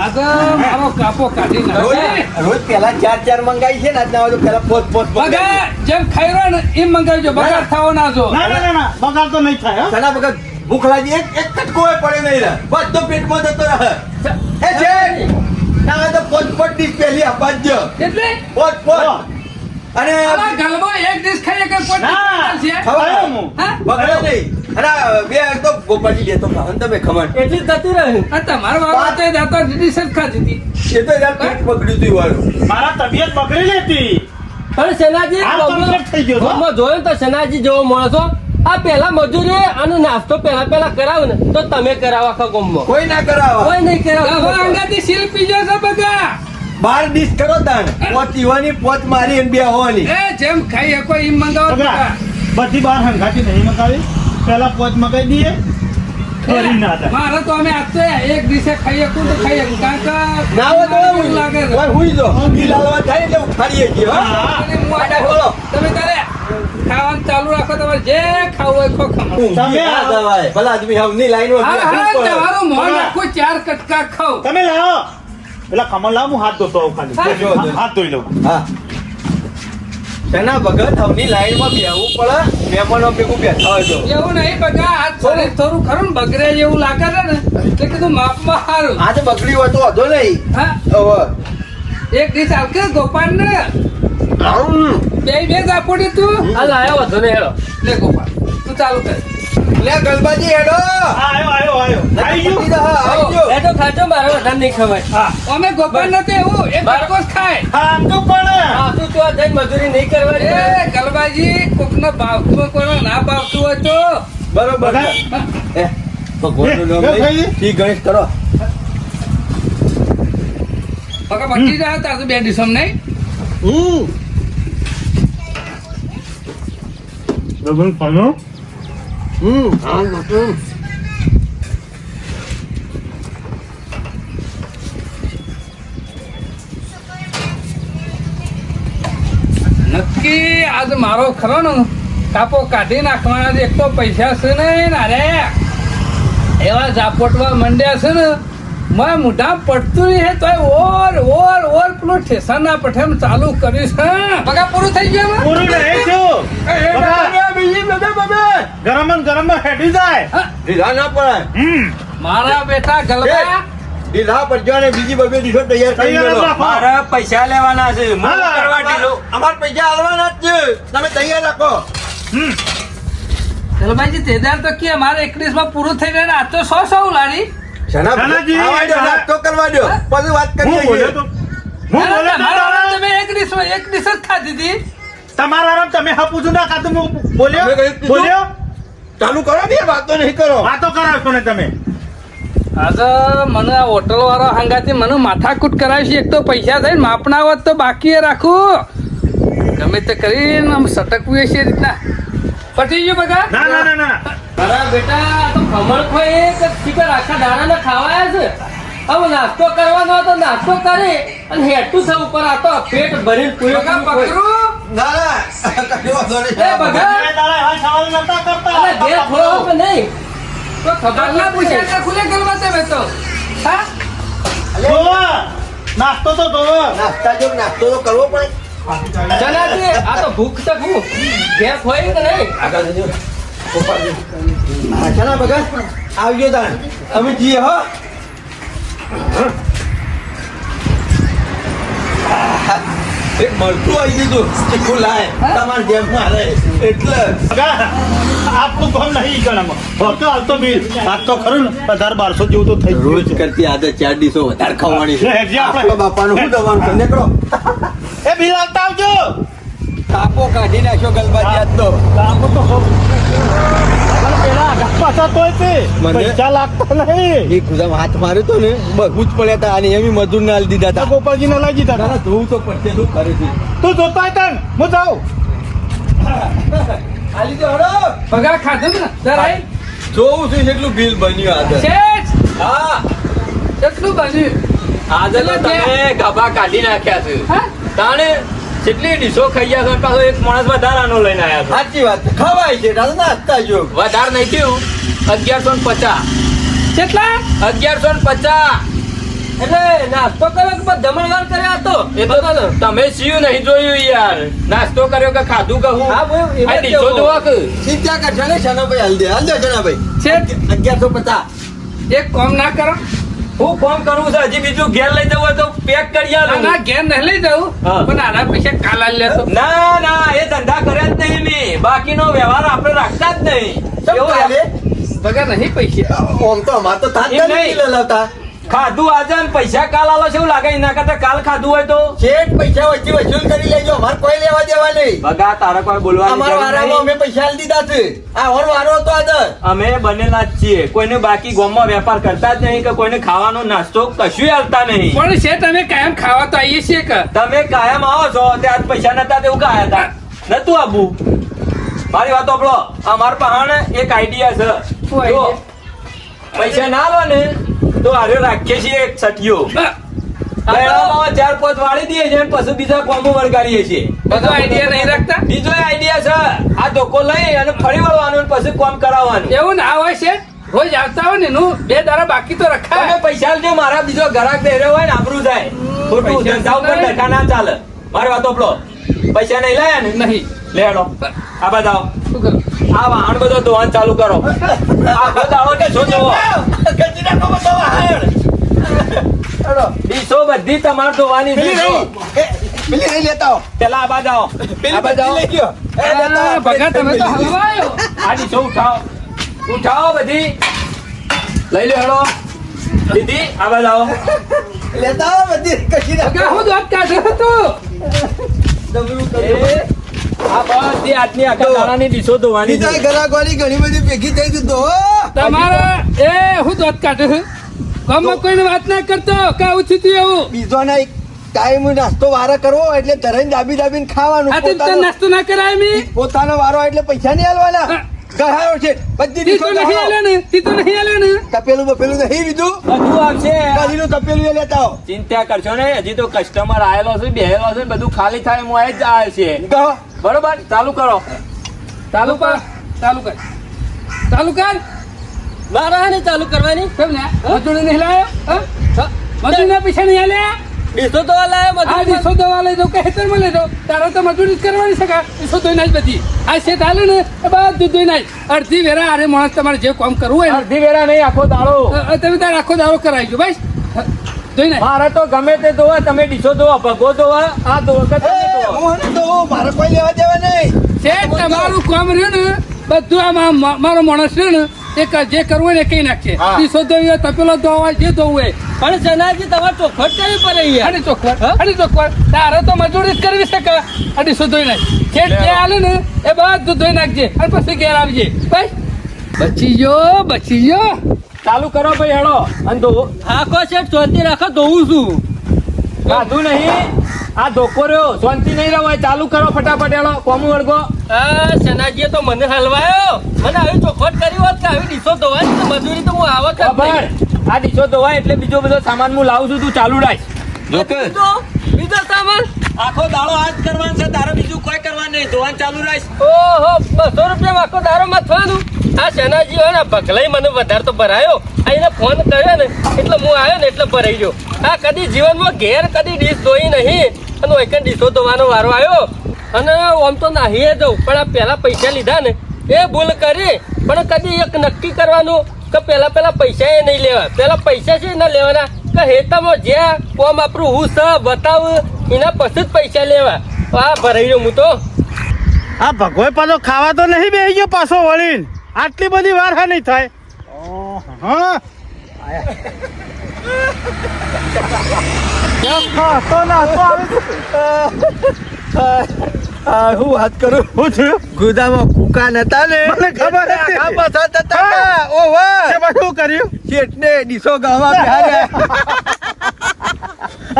આજે મારો કાપો કાઢી નાખે. રોજ પેલા 4 મંગાઈ છે ને આજના વાજો પેલા 5 બગા, જેમ ખાઈ રહ્યો ને એમ મંગાવજો, બગાડ થાવો ના જો. ના ના ના ના બગાડ તો નહીં થાય હો. સના વખત ભૂખ લાગી એક કટકો પડે નહીં રહે બધો પેટમાં જતો રહે એ છે ના તો 5 ડીશ પહેલી આપવા જ દો. એટલે 5 અને આવા ગલબો એક દિવસ ખાઈએ કે પોટ ના. છે. ખવાય હું. હા? બગડે નહીં અને બે તો ગોપાજી લેતો ખાવ ને તમે ખમણ એટલી જ જતી રહે આ તમારો બાબા તે જાતો ડીશ જ ખાધી હતી. એ તો યાર પેટ બગડ્યું હતું વાળું મારા તબિયત બગડી હતી પણ સેનાજી આ complete થઈ ગયો છો. ગામમાં જોયો ને તો સેનાજી જેવો માણસો આ પેલા મજૂરી અને નાસ્તો પેલા કરાવો ને તો તમે કરાવો આખા ગામમાં કોઈ ના કરાવો કોઈ નહીં ગલબો કરાવો અંગાથી શીલ પીજો છે બગા. 12 ડીશ કરો તાણ 5 ઈવાની 5 મારી અને 2 હોવાની એ જેમ ખાઈ શકો એમ મંગાવો બગા, બગા. બધી બાર હંગાતી નહીં મગાવી પેલા પોચ મગાવી દઈએ ફરી ના થાય. મારે તો અમે આજ તો એક દિવસે ખાઈ શકું તો ખાઈ શકું કારણ કે ના હોય તો એવું લાગે છે. ઓય હુઈ જો બિલ આલવા થાય એટલે ઉખાડીએ છીએ હો. હા. અને હું આડા ખોલો. તમે તારે ખાવાનું ચાલુ રાખો, તમારે જે ખાવું હોય ખો ખાઓ. તમે આ દવાય ભલા આદમી હવની લાઈનો હા, હા, તમારું મોં બગા. નાખું 4 કટકા ખાઓ. તમે લાવો પેલા કમલ લાવ હું હાથ ધોતો આવું હા, ખાલી હાથ ધોઈ લઉં. હા સેના ભગત હવની લાઈનમાં બેહવું પડે મહેમાનો ભેગું બેઠા હોય તો એવું નહીં બગા, આ શરીર થોડું ખરું ને બગડે જેવું લાગે છે ને એટલે કીધું માપમાં સારું. આજે બગડી હોય તો વાંધો નહીં હા, હવે એક ડીશ આવકે ગોપાલ ને આવું. બે જાપોડી તું આ લાયો વધુ ને હેડો લે ગોપાલ તું ચાલુ કર. લે ગલબાજી હેડો હા, આવ્યો આવી ગયું. આવી ગયો. એ તો ખાજો મારે વધારે નહીં ખવાય હા અમે ગોપાલ નથી એવું એક કટકો જ ખાય. હા આમ તો પણ આ તું તો આ જઈને મજૂરી નહીં કરવાની એ ગલબાજી કોકનો ભાવતું હોય, કોઈનો ના ભાવતું હોય તો બરોબર બગા. એ ભગવાનનું નામ એ, લઈ એ, શ્રી ગણેશ કરો બગા બચી જાય તાર તો બે ડીશમ નહીં. ડબલ ખાનો નક્કી આજ મારો ખરો ને કાપો કાઢી નાખવાના છે. એક તો પૈસા છે નહીં ને અરે એવા ઝાપોટવા મંડ્યા છે ને મેં મોઢા પડતું નહીં હે તોય ઓર પેલું ઠેસાના પઠેમ ચાલુ કર્યું છે. બગા પૂરું થઈ ગયું હવે? પૂરું નહીં થયું. બગા, બીજી બબે ગરમ જ ગરમ માં હેડી જાય. હા, ઢીલા ના પડે મારા બેટા ગલબા ઢીલા પડજો અને બીજી બબે દીઠો તૈયાર કરી તૈયાર જ મેલો. રાખો. મારે પૈસા લેવાના છે હું હા, કરવા ઢીલો. અમાર પૈસા આલવાના જ છે તમે તૈયાર રાખો ગલબાજી તેદાર તો કે મારે 21 માં પૂરું થઈ જાય ને આ તો 100 ઉલાડી. શાનાજી, આવા દો, નાસ્તો કરવા દો પછી વાત હું કરીએ બોલ્યો તો હું બોલ્યો તો મારા તારા- તમે એક ડીશ જ ખાધી હતી. તમારા આરામ તમે હાપું ના ખાતું હું બોલ્યો તમે કઈ કીધું? બોલ્યો ચાલુ કરો ને વાતો નહીં કરો વાતો કરાવશો ને તમે. આજે મને આ હોટલ વાળો હંગાથી મને માથાકૂટ કરાવી છે. એક તો પૈસા થઈને માપના હોત તો બાકી રાખું ગમે તે કરીને આમ સટકવું છે એ રીતના પટી ગયું બગા. ના ના ના ના મારા બેટા આ તો ખમણ ખોઈ કે શીખર આખા દાડાને ખાવાયા છે હવે નાસ્તો કરવાનો હતો નાસ્તો કરી અને હેઠું થવું પર આ તો પેટ ભરીને પૂરો બગા પકડું. ના ના કશો વાંધો નહીં. એ બગા તમે તારા એવા સવાલ નતા કરતા. અરે ઘેર થોડો કે નહીં તો ખબર આગલા ના પૂછ્યા પૂછે એટલે ખુલે ગલવા તમે તો હા જોવો, નાસ્તો તો જોવો. નાસ્તો તો કરવો પડે જનાજી આ તો ભૂખ તો ભૂખ ઘેર ખોઈ કે નહીં આગળ જજો. હા, ચાલો ભગત આવજો તાણ અમે જઈએ હો એક મળતું આવી દીધું ચીકુ લાય તમારે જેમ મારે એટલે આપનું કામ નહીં ગણામાં હોતો હાલતો બિલ આજ તો ખરું ને 1200 જેવું તો થઈ રોજ ગયું છે કરતી આદત 4 ડીશો વધારે ખાવાની છે લે, હજી આપણે- આપણા બાપાનું શું દવાનું છે નીકળો એ બિલ હાલતા આવજો કાપો કાઢી નાખ્યો ગલબાજી આજ તો આપો તો ખરું. પણ પેલા આગા પાછા તોય તે મને- પૈસા લાગતા નહીં એક ખુદામ હાથ માર્યો તો ને બહુ જ પડ્યા હતા અને એવી મજૂર ના આલી દીધા આ હતા ગોપાલજીને લઈ દીધા તારા ધોવું તો પડશે શું કરે છે તું જોતા હોય તન હું જાઉં આલી તો હડો પગાર ખાધો ને જરાય જોવું છું એટલું બિલ બન્યું આજે શેઠ હા કેટલું બન્યું આજે તો તમે ગભા કાઢી નાખ્યા છે હા તાણે કેટલી ડીશો ખાઈ ગયા છો અને પાછો એક માણસ વધારાનો લઈને આવ્યા છો સાચી વાત છે. ખવાય છે દાદા નાસ્તા જો વધારે નહીં થયું 1150 કેટલા 1150 એટલે નાસ્તો કર્યો કે જમણવાર કર્યો હતો એ તો તમે સીયું નહીં જોયું યાર નાસ્તો કર્યો કે ખાધું કહું હા, બોલ, એમ જ આ ડીશો કેવું. જોવા કે ચિંતા કરશો ને શનાભાઈ હાલ દે શનાભાઈ શેઠ 1150 એક કામ ના કરો હું ફોન કરું છું હજી બીજું ઘેર લઈ જવું હોય તો પેક કરી આલું. આના ઘેર નહીં લઈ જાઉં હા. પણ આના પૈસા કાલ આલી લેતો ના ના એ ધંધા કર્યા જ નહીં મેં બાકીનો વ્યવહાર આપણે રાખતા જ નહીં કેવું ચાલે? પગાર નહીં પૈસા આમ તો અમાર તો થાત એમ નહીં. નહીં લાવતા ખાધું આજે ને પૈસા કાલ આલો છે એવું લાગે એના કરતા કાલ ખાધું હોય તો શેઠ પૈસા વચ્ચે વસૂલ કરી લેજો અમારે કોઈ લેવા દેવા નહીં બગા તારા કોઈ બોલવા અમારા વારામાં અમે પૈસા આલી દીધા છે આ ઓર વારો હતો આજે અમે બનેલા જ છીએ કોઈને બાકી ગામમાં વેપાર કરતા જ નહીં કે કોઈને ખાવાનો નાસ્તો કશું હાલતા નહીં પણ શેઠ અમે કાયમ ખાવા તો આવીએ છીએ કે તમે કાયમ આવો છો ત્યાં આજ પૈસા નતા તેવું કાયા હતા નતું આબુ મારી વાત સાંભળો અમાર પહાણ એક આઈડિયા છે શું જો, idea? પૈસા ના લો ને તો હારે રાખીએ છીએ એક સઠિયો ગયડામાં 4-5 વાળી દઈએ છીએ અને પછી બીજા કોમો વળગાડીએ છીએ બધો આઈડિયા નહીં રાખતા બીજો આઈડિયા છે આ ધોકો લઈ અને ફરી વળવાનું અને પછી કોમ કરાવવાનું એવું ના હોય શેઠ રોજ આવતા હોય ને એનું 2 દાડા બાકી તો તમે રખાય પૈસા લેજો મારા બીજો ગ્રાહક દેર્યો હોય ને આબરૂ જાય ખોટું પૈસા ધંધા ઉપર નહીં. ડખા ના ચાલે મારી વાત સાંભળો પૈસા નહીં લાયા ને નહીં લે હેડો આ બતાવો શું કરું આ વાહન બધો ધોવાનું ચાલુ કરો આ બતાવો કે શું જોવો ગજી નાખો બતાવો હાડ ડીશો બધી તમારે ધોવાની છે પેલી નહીં પેલી નહીં લેતા આવો. પેલા આ બાજુ આવો પેલી આ બાજુ બધી આવો લઈ ગયો એ લેતા આ આવો. ભગા તમે તો હલવાયો આ ડીશો ઉઠાવો ઉઠાવો બધી લઈ લો હેડો દીદી આ બાજુ આવો લેતા આવો બધી કશી ભગા નાખો હું દોત કાઢ્યો હતો ડબલું એ કર્યું. આ બધી આજની આખા દાડાની ડીશો ધોવાની બીજા છે ગ્રાહકોની ઘણી બધી ભેગી થઈ ગઈ તો તમારા એ હું દોત કાઢ્યો ગામમાં કોઈને વાત ના કરતો કે આવું થયું એવું બીજો ના એક ટાઈમ નાસ્તો વારો કરવો એટલે ધરાઈને દાબી દાબીને ખાવાનું આ તો તને પોતાનો- નાસ્તો ના કરાય મી પોતાનો વારો એટલે પૈસા નહીં આલવાના હા. ગહાયો છે બધી તી તો દીકરો નહીં આલે ને તી તો નહીં આલે ને તપેલું બપેલું નહીં લીધું બધું આવશે કાલીનું તપેલું એ લેતા આવો ચિંતા કરશો ને હજી તો કસ્ટમર આયેલો છે બેહેલો છે બધું ખાલી થાય હું આ જ આવે છે ગહો. બરોબર ચાલુ કરો ચાલુ કર ચાલુ કર ચાલુ કર મારા ને ચાલુ કરવાની કેમ ને મજૂરી નહીં લાયો હા મજૂરીના પૈસા નહીં આલ્યા ડીશો તો લાયો આ બધું દીસો દવા લઈ જાઉં કે હેતરમાં લઈ જાઉં તારે તો મજૂરી જ કરવાની છે દીસો ધોઈ નાખ બધી આ શેઠ હાલે ને એ બધું ધોઈ નાખ અડધી વેરા અરે માણસ તમારે જે કામ કરવું હોય અડધી વેરા નહીં આખો દાડો ને તમે તારે આખો દારો કરાવીજો ભાઈ ધોઈ નાખ મારે તો ગમે તે ધોવા તમે ડીશો ધોવા ભગો ધોવા આ ધોવા કે તમે એ, ધોવા. હું ને તો મારે કોઈ લેવા દેવા નહીં શેઠ તમારું કામ રહ્યું ને બધું આમાં મારો માણસ રહ્યો ને એ જે કરવું હોય ને એ કઈ નાખશે હા. દીસો ધોવી હોય તપેલો ધોવા હોય જે ધોવું હોય પણ જનાજી તમારે ચોખવટ કરવી પડે યાર અડી ચોખવર તારે તો મજૂરી જ કરવી શકે અડી શું ધોઈ નાખ શેઠ જે હાલે ને એ બધું ધોઈ નાખજે અને પછી ઘેર આવજે ભાઈ બચી ગયો ચાલુ કરો ભાઈ હેડો અને ધો આખો શેઠ શાંતિ રાખો ધોવું છું કાધું નહીં આ ધોકો રહ્યો શાંતિ નહીં રહો ચાલુ કરો ફટાફટ હેડો કોમું વળગો આ શનાજીએ તો મને હલવાયો મને આવી ચોખવટ કરી હોત કે આવી ડીશો ધોવાની તો મજૂરી તો હું આવત જ ખબર નહીં. આ ડીશો ધોવાય એટલે બીજો બધો સામાન હું લાવું છું તું ચાલુ રાખ જોકે બીજો સામાન આખો દાડો આ જ કરવાનું છે તારે બીજું કોઈ કરવાનું નહીં ધોવાનું ચાલુ રાખ ઓહો 200 રૂપિયા આખો દારો મથવાનું આ શનાજી હોય ને ભગલાઈ મને વધારે તો ભરાયો આ એને ફોન કર્યો ને એટલે હું આવ્યો ને એટલે ભરાઈ ગયો આ કદી જીવનમાં ઘેર કદી ડીશ ધોઈ નહીં અને એક ડીશો ધોવાનો વારો આવ્યો અને આમ તો નાહીએ જવું પણ આ પહેલા પૈસા લીધા ને એ ભૂલ કરી પણ કદી એક નક્કી કરવાનું કે પેલા પૈસા એ નહીં લેવા પેલા પૈસા છે ના લેવાના કે હેતામાં જ્યાં કોમ આપણું હું સ બતાવ એના પછી જ પૈસા લેવા આ ભરાઈ ગયો હું તો આ ભગવાન પાછો ખાવા તો નહીં બેસી ગયો પાછો વળીને આટલી બધી વાર હા નહીં થાય હા તો ના તો હું વાત કરું હું થયું ગુદામાં કુકા નતા ને મને ખબર હતી. આ પસાર થતા હતા. ઓ વાહ એમાં શું કર્યું શેઠને ડીસો ગાવા બેહાડ્યા.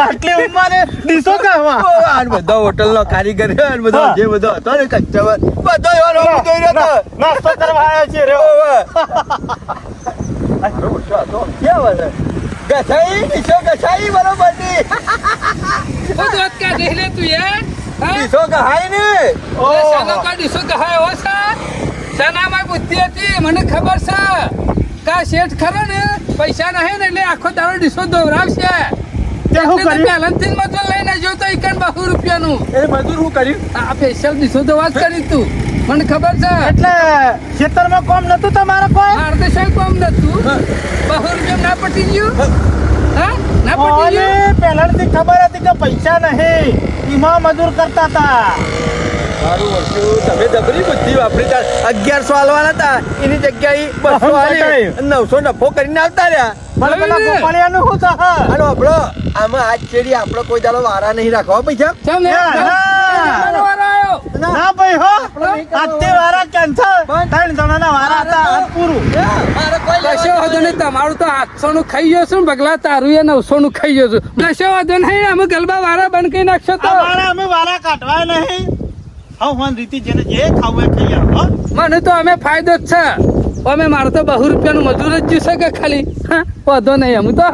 આટલી ઉંમરે દીસો કાવા ઓ, આ બધો હોટલનો કારીગર છે, આ બધો હા. જે બધો હતો ને કસ્ટમર બધો એવો રમતો રહ્યો હતો. નાસ્તો કરવા આવ્યો છે રે ઓ વાહ. આ બરોબર છે, આ તો ક્યાં વાત છે? ગસાઈ ડીસો ગસાઈ બરોબરની. ઓ દોત કા દેખ લે તું યાર હા ડીસો ગહાઈ ને લે સાનો કા દિસો કહાય હો સા સનામાં બુદ્ધિ હતી મને ખબર છે કા શેઠ ખરો ને પૈસા નહીં ને એટલે આખો દાડો દિસો દોરાવશે તે શું કર્યું પહેલાથી જ મજૂર લઈને જો તો 51 રૂપિયાનું એ મજૂર શું કર્યું? આ સ્પેશિયલ દિસો તો વાત કરી તું મને ખબર છે એટલે ખેતરમાં કોમ નતું તમારે કોઈ મારે તો સાહેબ કોમ નતું 2 રૂપિયા ના પટી ગયું હા ના પટી ઓલે ગયું પહેલાથી ખબર હતી કે પૈસા નહીં ઈમાં મજૂર કરતા હતા મારું વર્ષું તમે જબરી બુદ્ધિ વાપરી તા 1100 આલવાના હતા એની જગ્યાએ 200 આલી 900 નફો કરીને આવતા રહ્યા. મને પેલા જોયું ને? ગોપાળિયાનું શું થશે હાલો આપણો આમાં આજ છેડી આપણો કોઈ દાડો વારા નહીં રાખવા પૈસા. ચમ ને ના, ના. મને વાર આવ્યો ના ભાઈ હો આજથી વારા કેન્સલ 3 જણાના વારા હતા આજ પૂરું મારે કોઈ કશો વાંધો નહીં તમારું તો 800 નું ખાઈ ગયો છું બગલા તારું એ 900 નું ખાઈ ગયો છું કશો વાંધો નહીં અમે ગલબા વાળા બંધ કરી નાખશો તો અમારા અમે વારા કાઢવા નહીં હા રીતિ જેને જે ખાવું એ ખાઈ આવો હો. મને તો અમે ફાયદો જ છે અમે મારે તો 2 રૂપિયાનું મજૂર જ જીવશે કે ખાલી હા વાંધો નહીં અમે તો